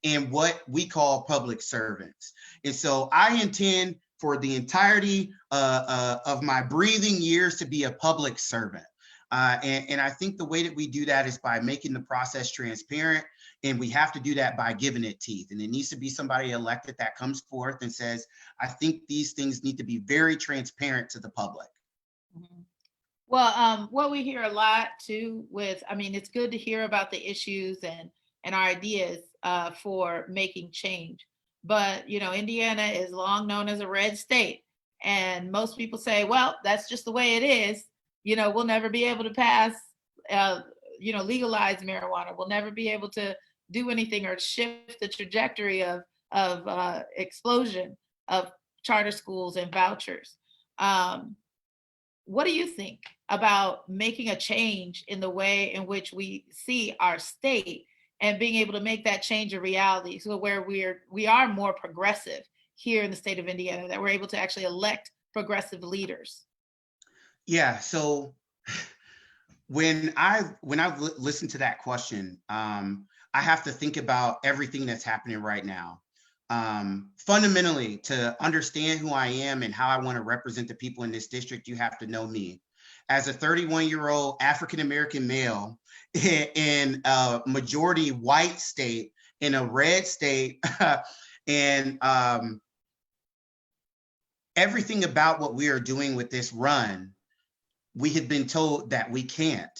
and what we call public servants. And so I intend for the entirety of my breathing years to be a public servant. And I think the way that we do that is by making the process transparent, and we have to do that by giving it teeth. And it needs to be somebody elected that comes forth and says, I think these things need to be very transparent to the public. Mm-hmm. Well, what we hear a lot too with, I mean, it's good to hear about the issues and our ideas for making change. But, you know, Indiana is long known as a red state. And most people say, well, that's just the way it is. You know, we'll never be able to pass, you know, legalize marijuana. We'll never be able to do anything or shift the trajectory of explosion of charter schools and vouchers. What do you think about making a change in the way in which we see our state and being able to make that change a reality, so where we are more progressive here in the state of Indiana, that we're able to actually elect progressive leaders? Yeah, so when I've listened to that question, I have to think about everything that's happening right now. Fundamentally, to understand who I am and how I want to represent the people in this district, you have to know me. As a 31-year-old African-American male in a majority white state, in a red state, and everything about what we are doing with this run, we had been told that we can't.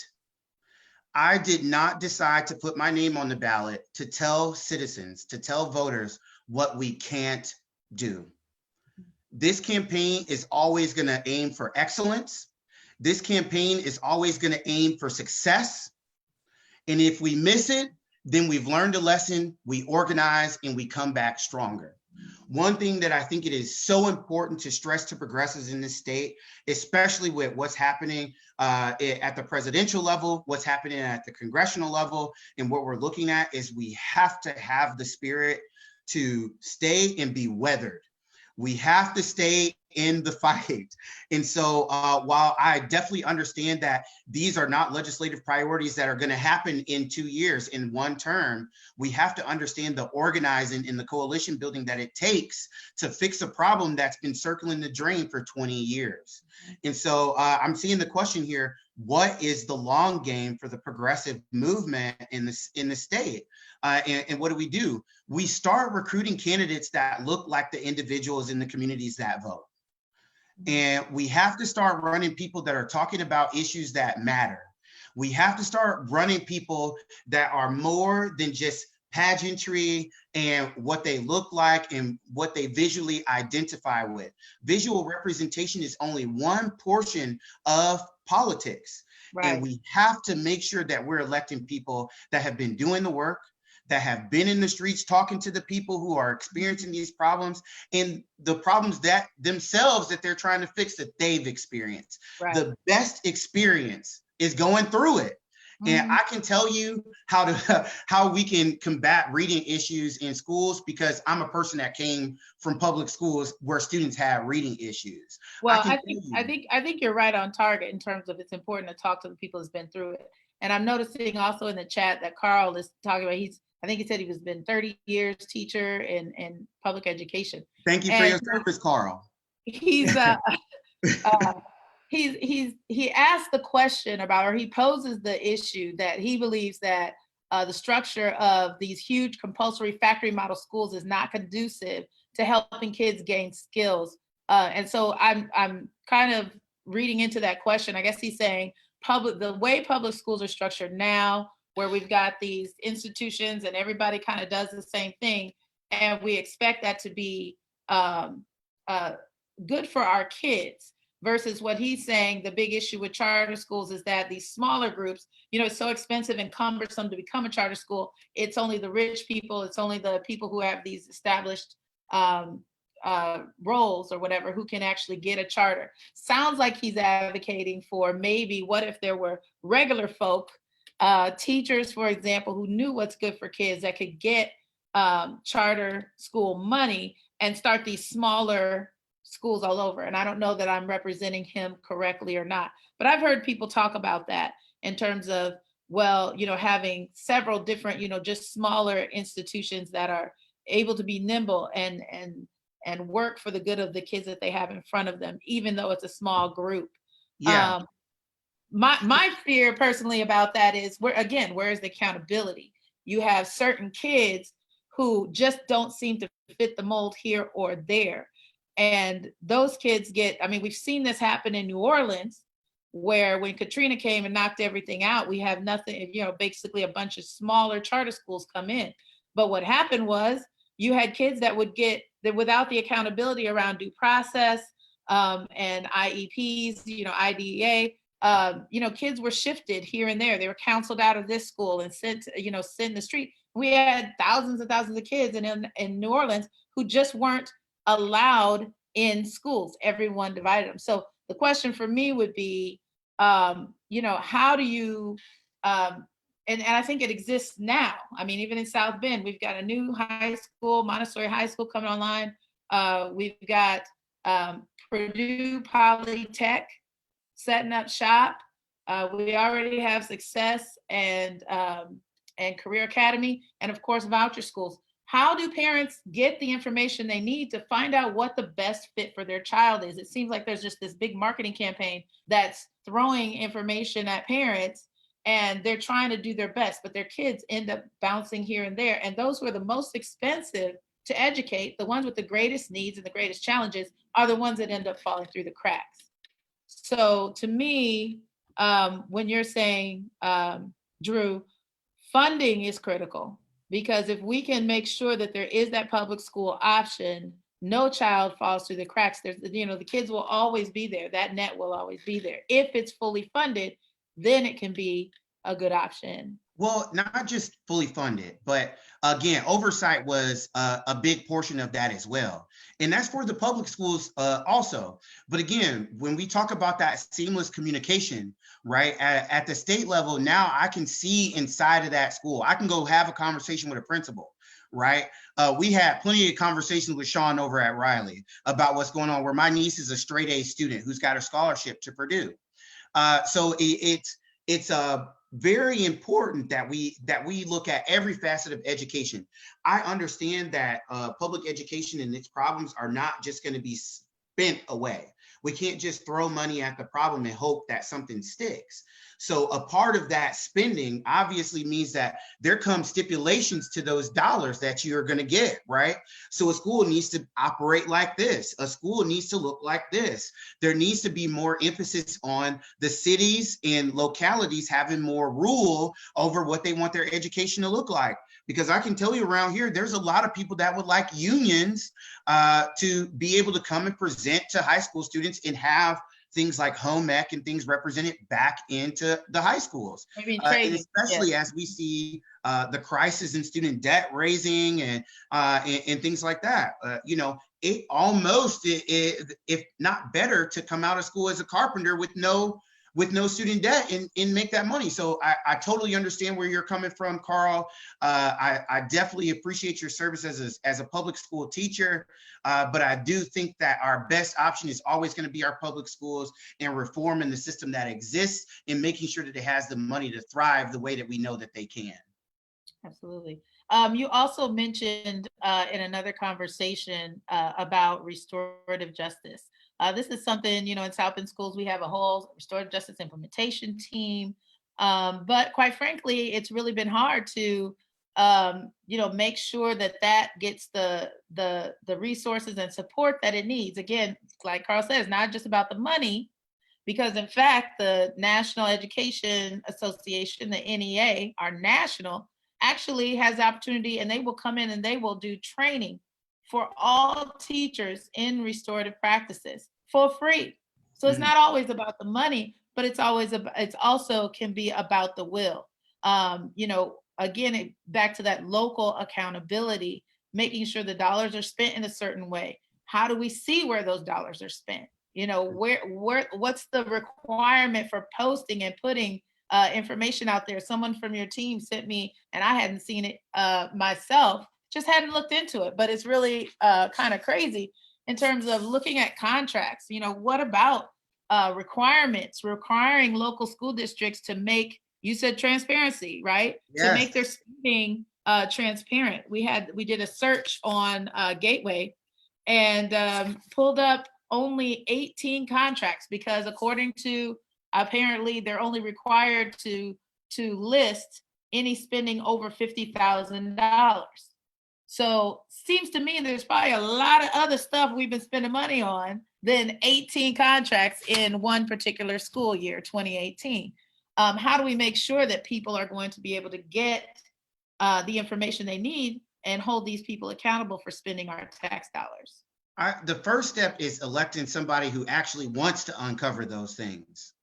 I did not decide to put my name on the ballot to tell citizens, to tell voters what we can't do. This campaign is always going to aim for excellence. This campaign is always going to aim for success. And if we miss it, then we've learned a lesson, we organize, and we come back stronger. One thing that I think it is so important to stress to progressives in this state, especially with what's happening at the presidential level, what's happening at the congressional level, and what we're looking at, is we have to have the spirit to stay and be weathered. We have to stay in the fight. And so while I definitely understand that these are not legislative priorities that are going to happen in 2 years, in one term, we have to understand the organizing and the coalition building that it takes to fix a problem that's been circling the drain for 20 years. And so I'm seeing the question here, what is the long game for the progressive movement in the state? And what do? We start recruiting candidates that look like the individuals in the communities that vote. And we have to start running people that are talking about issues that matter. We have to start running people that are more than just pageantry and what they look like and what they visually identify with. Visual representation is only one portion of politics. Right. And we have to make sure that we're electing people that have been doing the work, that have been in the streets talking to the people who are experiencing these problems and the problems that themselves that they're trying to fix that they've experienced. Right. The best experience is going through it. And I can tell you how we can combat reading issues in schools, because I'm a person that came from public schools where students have reading issues. Well, I think you're right on target in terms of it's important to talk to the people who's been through it. And I'm noticing also in the chat that Carl is talking about, I think he said he was been 30 years teacher in public education. Thank you for your service, Carl. He's he asked the question about, or he poses the issue that he believes that the structure of these huge compulsory factory model schools is not conducive to helping kids gain skills. And so I'm kind of reading into that question. I guess he's saying the way public schools are structured now where we've got these institutions and everybody kind of does the same thing, and we expect that to be good for our kids. Versus what he's saying, the big issue with charter schools is that these smaller groups, it's so expensive and cumbersome to become a charter school. It's only the rich people, it's only the people who have these established roles or whatever who can actually get a charter. Sounds like he's advocating for maybe what if there were regular folk, teachers, for example, who knew what's good for kids that could get charter school money and start these smaller schools all over. And I don't know that I'm representing him correctly or not, but I've heard people talk about that in terms of, well, having several different, just smaller institutions that are able to be nimble and work for the good of the kids that they have in front of them, even though it's a small group. Yeah. My fear personally about that is where is the accountability? You have certain kids who just don't seem to fit the mold here or there. And those kids we've seen this happen in New Orleans, where when Katrina came and knocked everything out, we have nothing, basically a bunch of smaller charter schools come in. But what happened was you had kids that would get that without the accountability around due process and IEPs, IDEA, kids were shifted here and there. They were counseled out of this school and sent in the street. We had thousands and thousands of kids in New Orleans who just weren't allowed in schools. Everyone divided them. So the question for me would be, how do you, and I think it exists now. Even in South Bend, we've got a new high school, Montessori High School coming online. We've got Purdue Polytech setting up shop. We already have Success and Career Academy, and of course, voucher schools. How do parents get the information they need to find out what the best fit for their child is? It seems like there's just this big marketing campaign that's throwing information at parents, and they're trying to do their best, but their kids end up bouncing here and there. And those who are the most expensive to educate, the ones with the greatest needs and the greatest challenges, are the ones that end up falling through the cracks. So to me, when you're saying, Drew, funding is critical. Because if we can make sure that there is that public school option, no child falls through the cracks. There's, the kids will always be there. That net will always be there. If it's fully funded, then it can be a good option. Well, not just fully funded, but again, oversight was a big portion of that as well. And that's for the public schools also. But again, when we talk about that seamless communication, right, at the state level, now I can see inside of that school. I can go have a conversation with a principal, right? We had plenty of conversations with Sean over at Riley about what's going on, where my niece is a straight A student who's got a scholarship to Purdue. So it's very important that we look at every facet of education. I understand that public education and its problems are not just going to be spent away. We can't just throw money at the problem and hope that something sticks. So a part of that spending obviously means that there come stipulations to those dollars that you're going to get, right? So a school needs to operate like this. A school needs to look like this. There needs to be more emphasis on the cities and localities having more rule over what they want their education to look like. Because I can tell you around here, there's a lot of people that would like unions to be able to come and present to high school students and have things like home ec and things represented back into the high schools. And especially as we see the crisis in student debt raising and things like that. It almost, if not better, to come out of school as a carpenter with no student debt and make that money. So I totally understand where you're coming from, Carl. I definitely appreciate your service as a public school teacher, but I do think that our best option is always going to be our public schools and reforming the system that exists and making sure that it has the money to thrive the way that we know that they can. Absolutely. You also mentioned in another conversation about restorative justice. This is something, in South Bend schools, we have a whole restorative justice implementation team. But quite frankly, it's really been hard to, make sure that gets the resources and support that it needs. Again, like Carl says, not just about the money, Because in fact, the National Education Association, the NEA, our national, actually has the opportunity, and they will come in and they will do training for all teachers in restorative practices for free. So it's not always about the money, but it's also can be about the will. Again, back to that local accountability, making sure the dollars are spent in a certain way. How do we see where those dollars are spent? What's the requirement for posting and putting information out there? Someone from your team sent me, and I hadn't seen it myself, just hadn't looked into it, but it's really kind of crazy in terms of looking at contracts. What about requirements requiring local school districts to make, you said transparency, right? Yes. To make their spending transparent. We did a search on Gateway and pulled up only 18 contracts, because according to, apparently they're only required to list any spending over $50,000. So seems to me there's probably a lot of other stuff we've been spending money on than 18 contracts in one particular school year, 2018. How do we make sure that people are going to be able to get the information they need and hold these people accountable for spending our tax dollars? The first step is electing somebody who actually wants to uncover those things.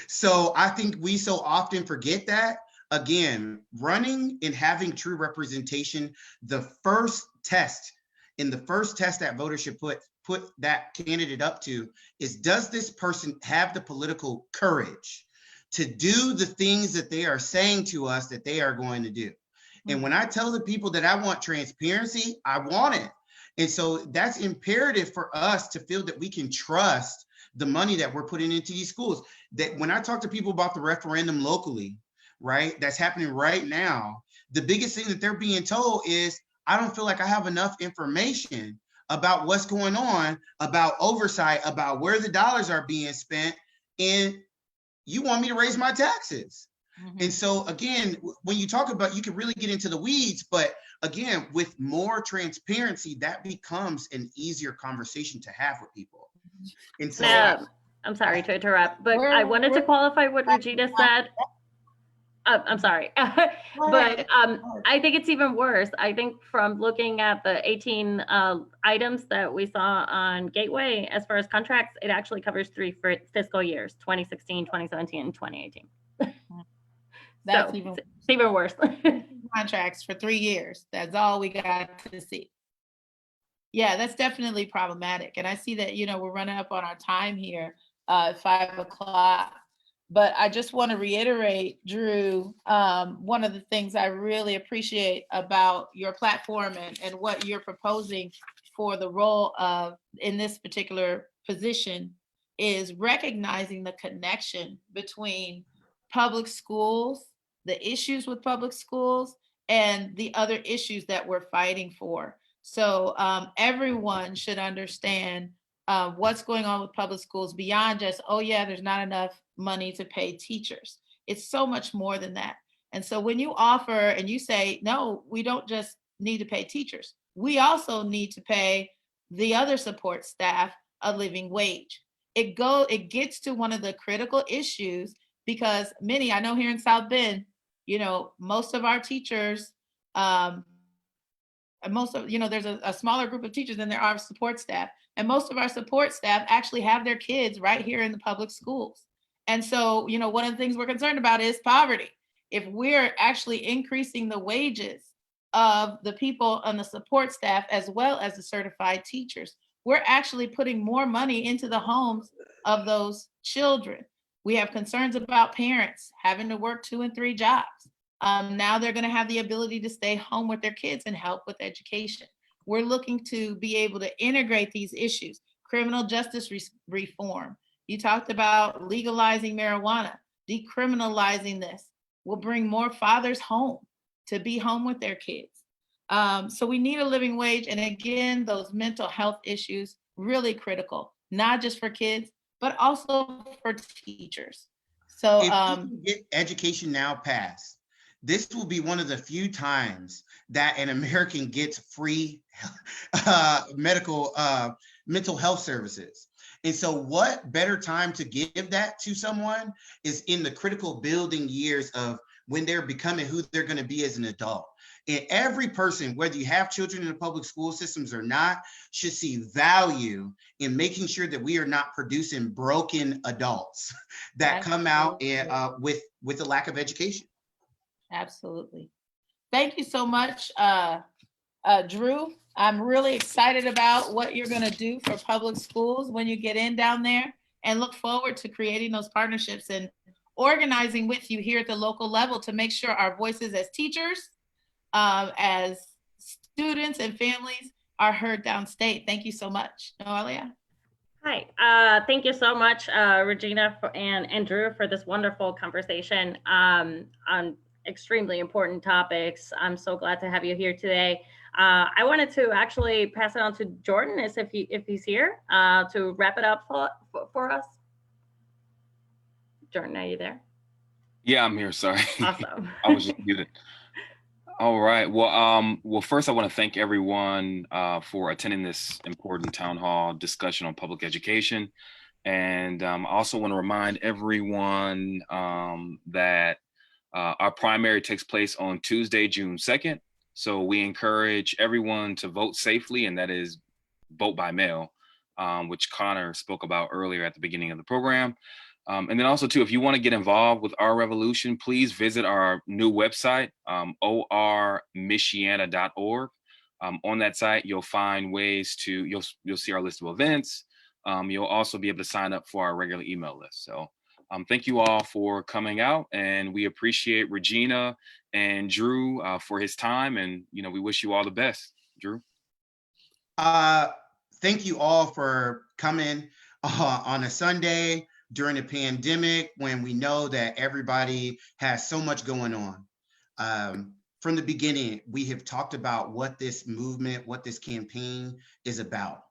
So I think we so often forget that. Again, running and having true representation, the first test that voters should put that candidate up to is, does this person have the political courage to do the things that they are saying to us that they are going to do? And when I tell the people that I want transparency, I want it. And so that's imperative for us to feel that we can trust the money that we're putting into these schools. That when I talk to people about the referendum locally, right, that's happening right now, the biggest thing that they're being told is, I don't feel like I have enough information about what's going on, about oversight, about where the dollars are being spent, and you want me to raise my taxes. And so again, when you talk about, you can really get into the weeds, but again, with more transparency, that becomes an easier conversation to have with people. And so I'm sorry to interrupt, but I wanted to qualify what Regina said. I'm sorry, but I think it's even worse. I think from looking at the 18 items that we saw on Gateway, as far as contracts, it actually covers 3 fiscal years, 2016, 2017, and 2018. That's so it's even worse. Contracts for 3 years. That's all we got to see. Yeah, that's definitely problematic. And I see that, we're running up on our time here, 5 o'clock. But I just want to reiterate, Drew, one of the things I really appreciate about your platform and what you're proposing for the role of, in this particular position, is recognizing the connection between public schools, the issues with public schools, and the other issues that we're fighting for. So everyone should understand what's going on with public schools beyond just, oh yeah, there's not enough money to pay teachers. It's so much more than that. And so when you offer and you say, no, we don't just need to pay teachers, we also need to pay the other support staff a living wage. It gets to one of the critical issues, because many, I know here in South Bend, most of our teachers, there's a smaller group of teachers than there are support staff. And most of our support staff actually have their kids right here in the public schools. And so, one of the things we're concerned about is poverty. If we're actually increasing the wages of the people on the support staff as well as the certified teachers, we're actually putting more money into the homes of those children. We have concerns about parents having to work 2 and 3 jobs. Now they're going to have the ability to stay home with their kids and help with education. We're looking to be able to integrate these issues. Criminal justice reform. You talked about legalizing marijuana, decriminalizing this will bring more fathers home to be home with their kids. So we need a living wage. And again, those mental health issues, really critical, not just for kids, but also for teachers. So if we can get Education Now passed, this will be one of the few times that an American gets free mental health services. And so what better time to give that to someone is in the critical building years of when they're becoming who they're going to be as an adult. And every person, whether you have children in the public school systems or not, should see value in making sure that we are not producing broken adults that come out with a lack of education. Absolutely. Thank you so much, Drew. I'm really excited about what you're going to do for public schools when you get in down there, and look forward to creating those partnerships and organizing with you here at the local level to make sure our voices as teachers, as students and families are heard downstate. Thank you so much. Noelia? Hi, thank you so much, Regina and Drew, for this wonderful conversation on extremely important topics. I'm so glad to have you here today. I wanted to actually pass it on to Jordan if he's here to wrap it up for us. Jordan, are you there? Yeah, I'm here. Sorry. Awesome. I was just muted. All right. Well, first I want to thank everyone for attending this important town hall discussion on public education. And I also want to remind everyone that our primary takes place on Tuesday, June 2nd. So we encourage everyone to vote safely, and that is vote by mail, which Connor spoke about earlier at the beginning of the program. And then also too, if you want to get involved with our revolution, please visit our new website, ormichiana.org. On that site, you'll find ways to, you'll see our list of events. You'll also be able to sign up for our regular email list. So thank you all for coming out, and we appreciate Regina and Drew for his time, and we wish you all the best. Drew? Thank you all for coming on a Sunday during a pandemic when we know that everybody has so much going on. From the beginning, we have talked about what this movement, what this campaign is about.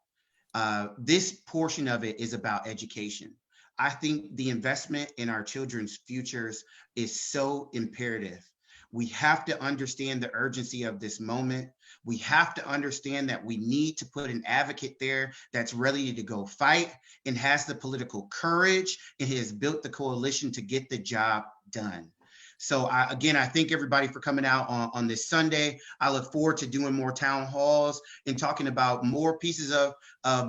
This portion of it is about education. I think the investment in our children's futures is so imperative. We have to understand the urgency of this moment. We have to understand that we need to put an advocate there that's ready to go fight and has the political courage and has built the coalition to get the job done. So again, I thank everybody for coming out on this Sunday. I look forward to doing more town halls and talking about more pieces of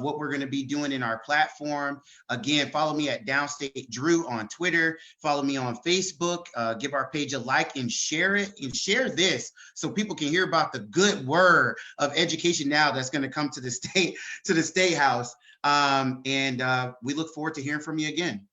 what we're going to be doing in our platform. Again, follow me at Downstate Drew on Twitter. Follow me on Facebook. Give our page a like and share it, and share this so people can hear about the good word of education now that's going to come to the state house. And we look forward to hearing from you again.